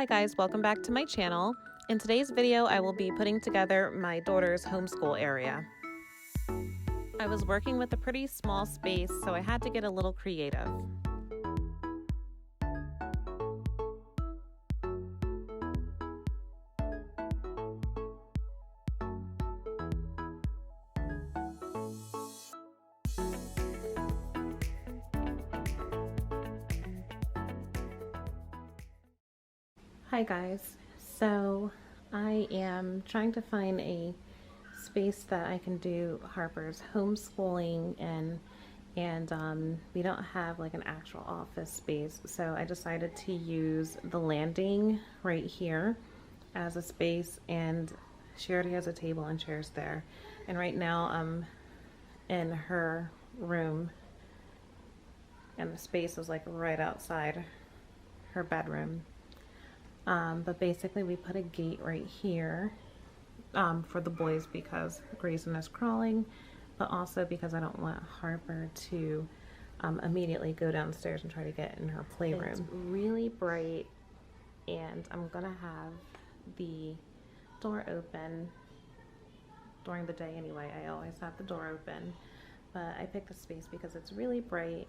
Hi guys, welcome back to my channel. In today's video, I will be putting together my daughter's homeschool area. I was working with a pretty small space, so I had to get a little creative. Hi guys, so I am trying to find a space that I can do Harper's homeschooling in, and we don't have like an actual office space, so I decided to use the landing right here as a space, and she already has a table and chairs there, and right now I'm in her room and the space is like right outside her bedroom. But basically we put a gate right here for the boys because Grayson is crawling, but also because I don't want Harper to immediately go downstairs and try to get in her playroom. It's really bright, and I'm gonna have the door open during the day anyway. I always have the door open, but I picked a space because it's really bright,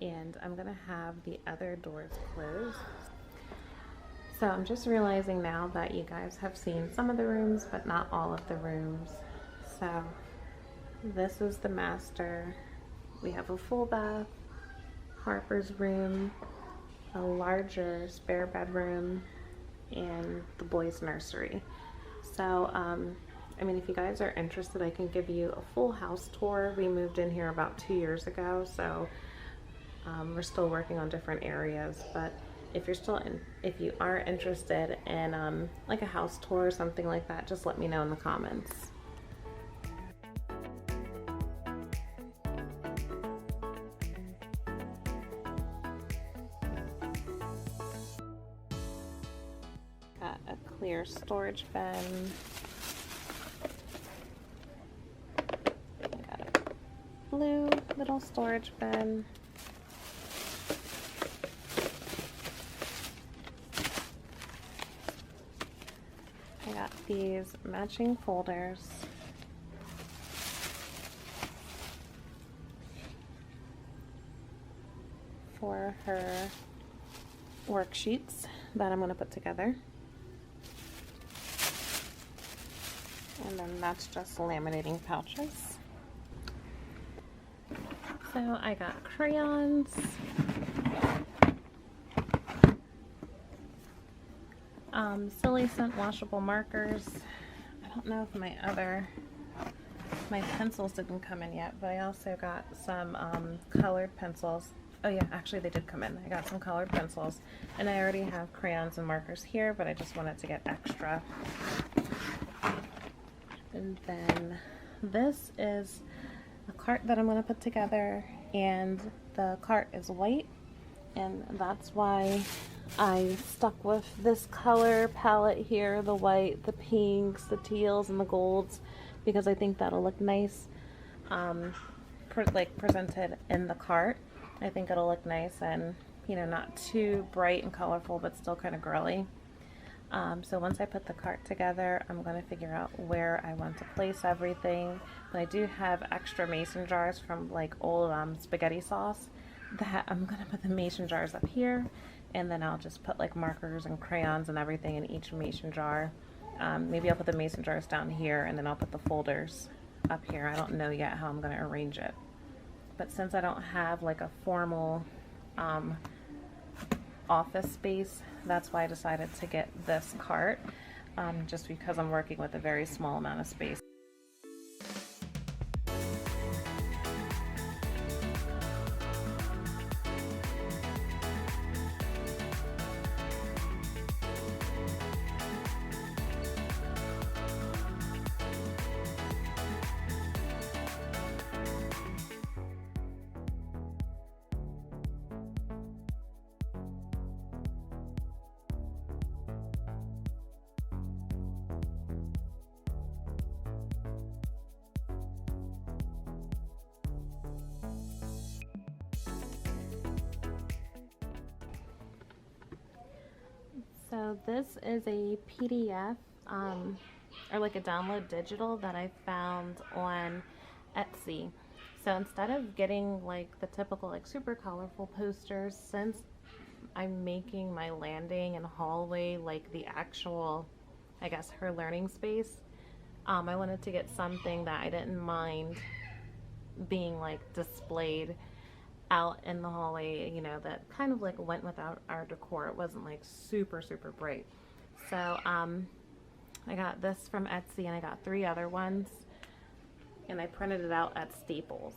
and I'm gonna have the other doors closed. So I'm just realizing now that you guys have seen some of the rooms, but not all of the rooms. So this is the master. We have a full bath, Harper's room, a larger spare bedroom, and the boys' nursery. So, I mean, if you guys are interested, I can give you a full house tour. We moved in here about 2 years ago, so we're still working on different areas, but if you are interested in like a house tour or something like that, just let me know in the comments. Got a clear storage bin. Got a blue little storage bin. I got these matching folders for her worksheets that I'm going to put together. And then that's just laminating pouches. So I got crayons. Silly scent washable markers. I don't know if my pencils didn't come in yet, but I also got some colored pencils. Oh yeah, actually they did come in. I got some colored pencils, and I already have crayons and markers here, but I just wanted to get extra. And then this is a cart that I'm going to put together, and the cart is white, and that's why I stuck with this color palette here, the white, the pinks, the teals, and the golds, because I think that'll look nice presented in the cart. I think it'll look nice and, you know, not too bright and colorful, but still kind of girly. So once I put the cart together, I'm going to figure out where I want to place everything. But I do have extra mason jars from like old spaghetti sauce that I'm going to put the mason jars up here, and then I'll just put like markers and crayons and everything in each mason jar. Maybe I'll put the mason jars down here, and then I'll put the folders up here. I don't know yet how I'm going to arrange it. But since I don't have like a formal office space, that's why I decided to get this cart, just because I'm working with a very small amount of space. So this is a PDF or like a download digital that I found on Etsy. So instead of getting like the typical like super colorful posters, since I'm making my landing and hallway like the actual, I guess, her learning space, I wanted to get something that I didn't mind being like displayed out in the hallway, you know, that kind of like went without our decor. It wasn't like super bright. So I got this from Etsy, and I got 3 other ones, and I printed it out at Staples.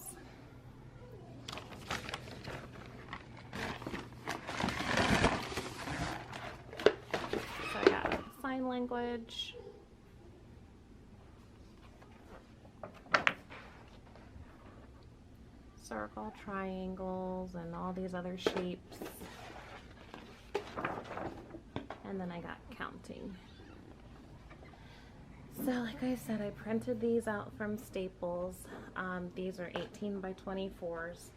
So I got sign language, circle, triangles, and all these other shapes. And then I got counting. So like I said, I printed these out from Staples. These are 18 by 24s,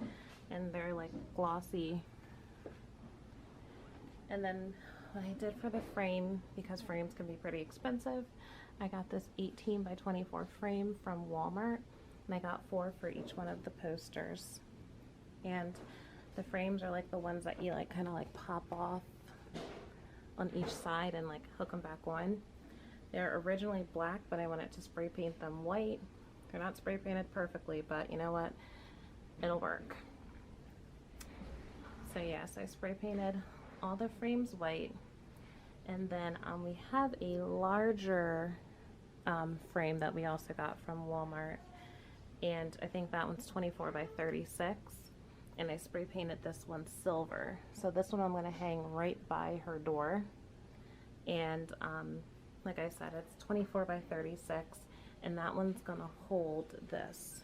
and they're like glossy. And then what I did for the frame, because frames can be pretty expensive, I got this 18 by 24 frame from Walmart, and I got 4 for each one of the posters. And the frames are like the ones that you like kind of like pop off on each side and like hook them back on. They're originally black, but I wanted to spray paint them white. They're not spray painted perfectly, but you know what? It'll work. So yes, I spray painted all the frames white. And then we have a larger frame that we also got from Walmart. And I think that one's 24 by 36. And I spray painted this one silver. So this one I'm going to hang right by her door. And like I said, it's 24 by 36, and that one's going to hold this.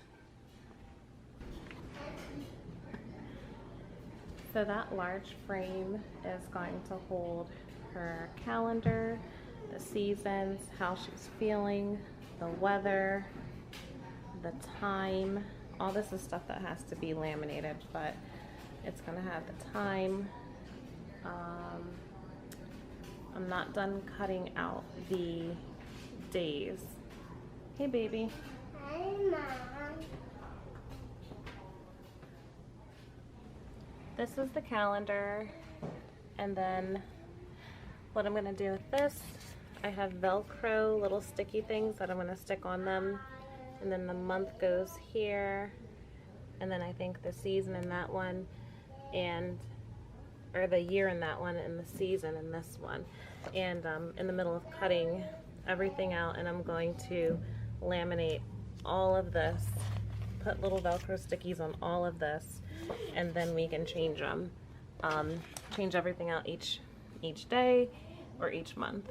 So that large frame is going to hold her calendar, the seasons, how she's feeling, the weather, the time. All this is stuff that has to be laminated, but it's going to have the time. I'm not done cutting out the days. Hey, baby. Hi, Mom. This is the calendar, and then what I'm going to do with this, I have Velcro little sticky things that I'm going to stick on them, and then the month goes here, and then I think the season in that one, and or the year in that one, and the season in this one. And in the middle of cutting everything out, and I'm going to laminate all of this, put little Velcro stickies on all of this, and then we can change them. Change everything out each day or each month.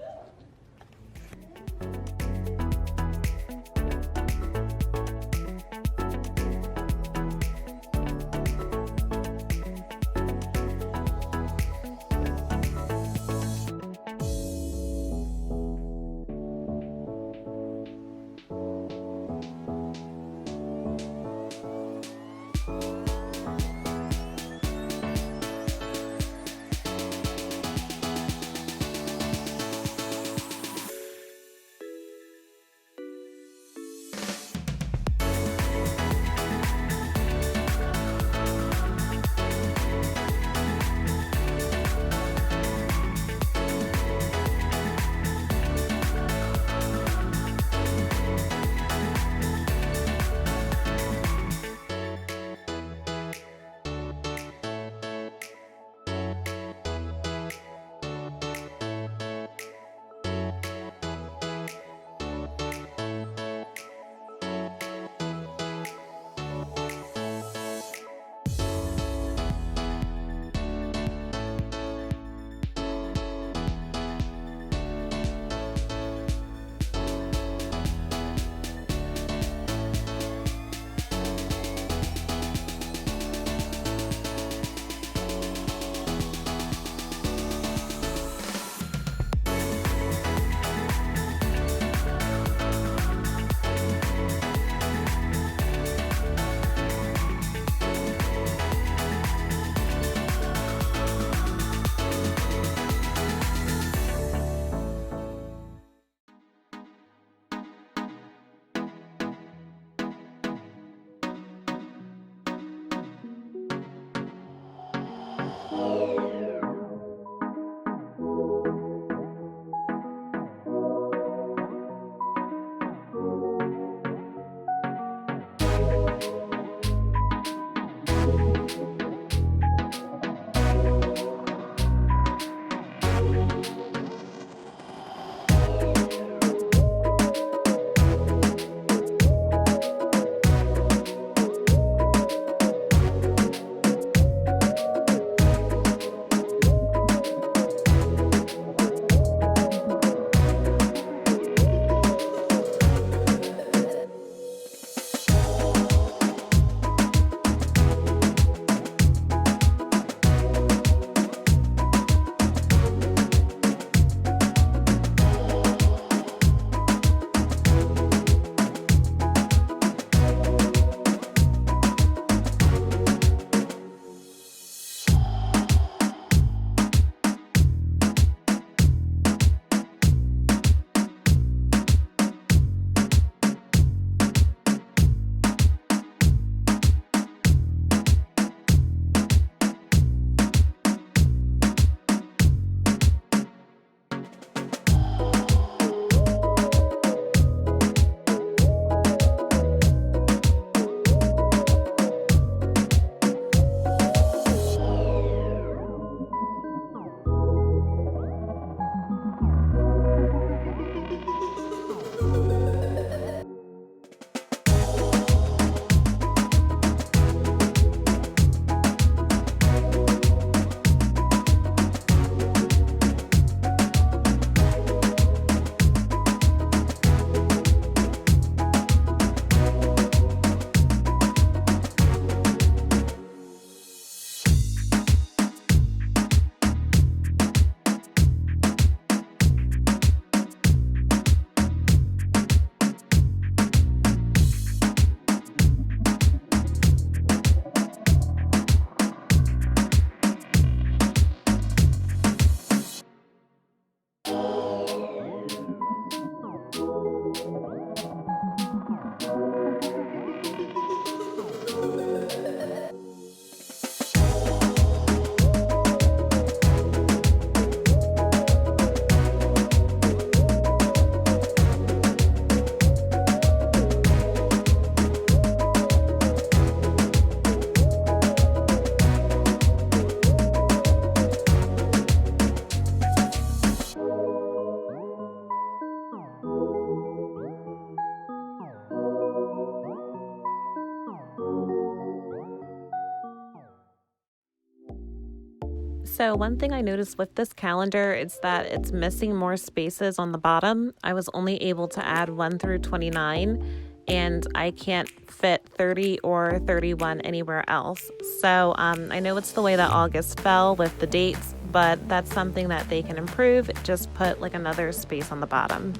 So one thing I noticed with this calendar is that it's missing more spaces on the bottom. I was only able to add 1 through 29, and I can't fit 30 or 31 anywhere else. So I know it's the way that August fell with the dates, but that's something that they can improve. Just put like another space on the bottom.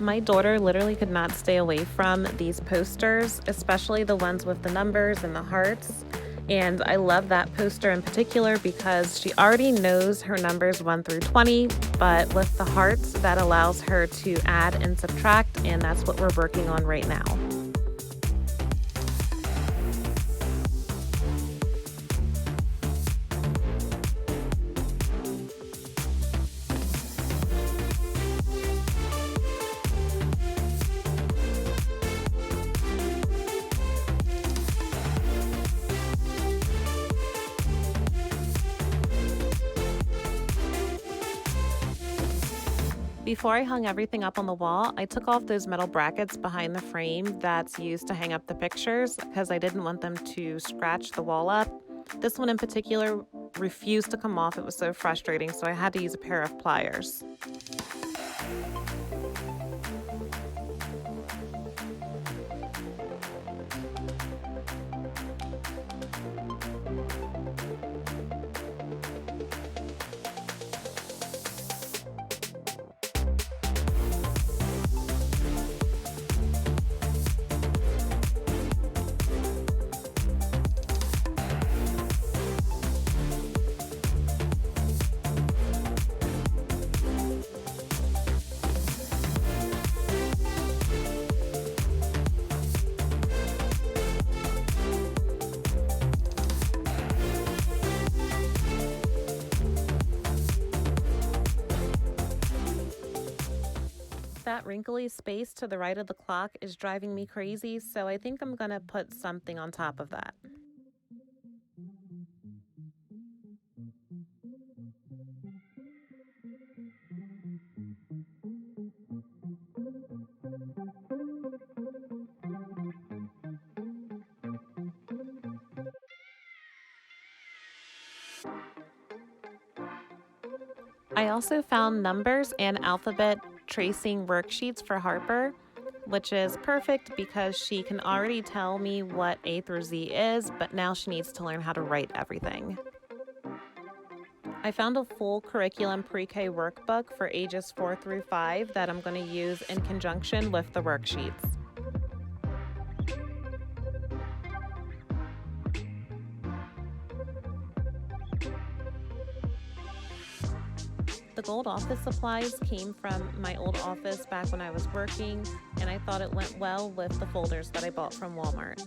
My daughter literally could not stay away from these posters, especially the ones with the numbers and the hearts. And I love that poster in particular because she already knows her numbers 1 through 20, but with the hearts, that allows her to add and subtract, and that's what we're working on right now. Before I hung everything up on the wall, I took off those metal brackets behind the frame that's used to hang up the pictures because I didn't want them to scratch the wall up. This one in particular refused to come off. It was so frustrating, so I had to use a pair of pliers. That wrinkly space to the right of the clock is driving me crazy, so I think I'm gonna put something on top of that. I also found numbers and alphabet tracing worksheets for Harper, which is perfect because she can already tell me what A through Z is, but now she needs to learn how to write everything. I found a full curriculum pre-K workbook for ages 4 through 5 that I'm going to use in conjunction with the worksheets. The gold office supplies came from my old office back when I was working, and I thought it went well with the folders that I bought from Walmart.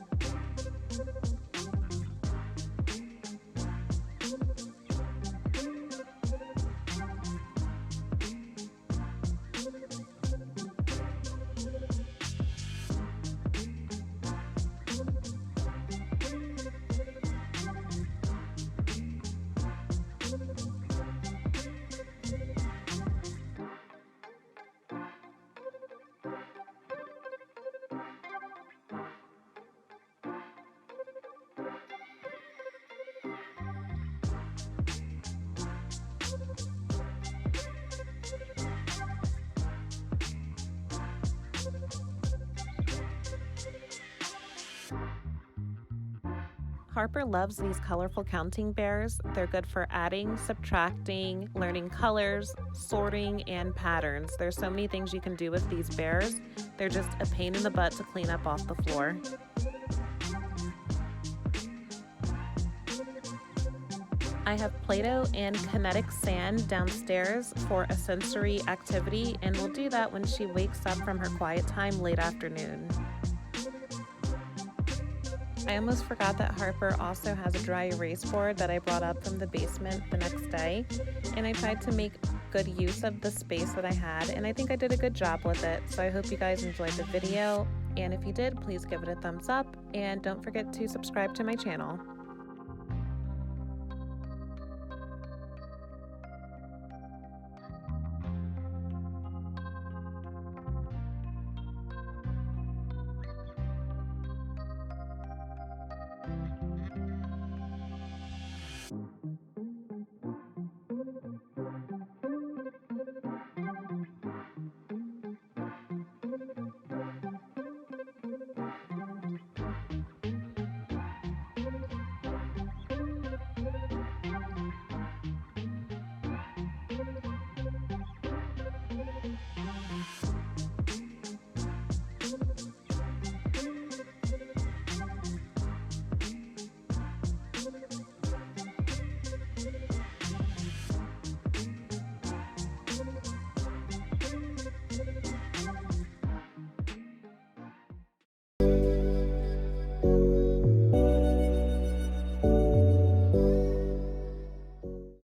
Harper loves these colorful counting bears. They're good for adding, subtracting, learning colors, sorting, and patterns. There's so many things you can do with these bears. They're just a pain in the butt to clean up off the floor. I I have Play-Doh and kinetic sand downstairs for a sensory activity, and we'll do that when she wakes up from her quiet time late afternoon. I almost forgot that Harper also has a dry erase board that I brought up from the basement the next day, and I tried to make good use of the space that I had, and I think I did a good job with it. So I hope you guys enjoyed the video, and if you did, please give it a thumbs up, and don't forget to subscribe to my channel.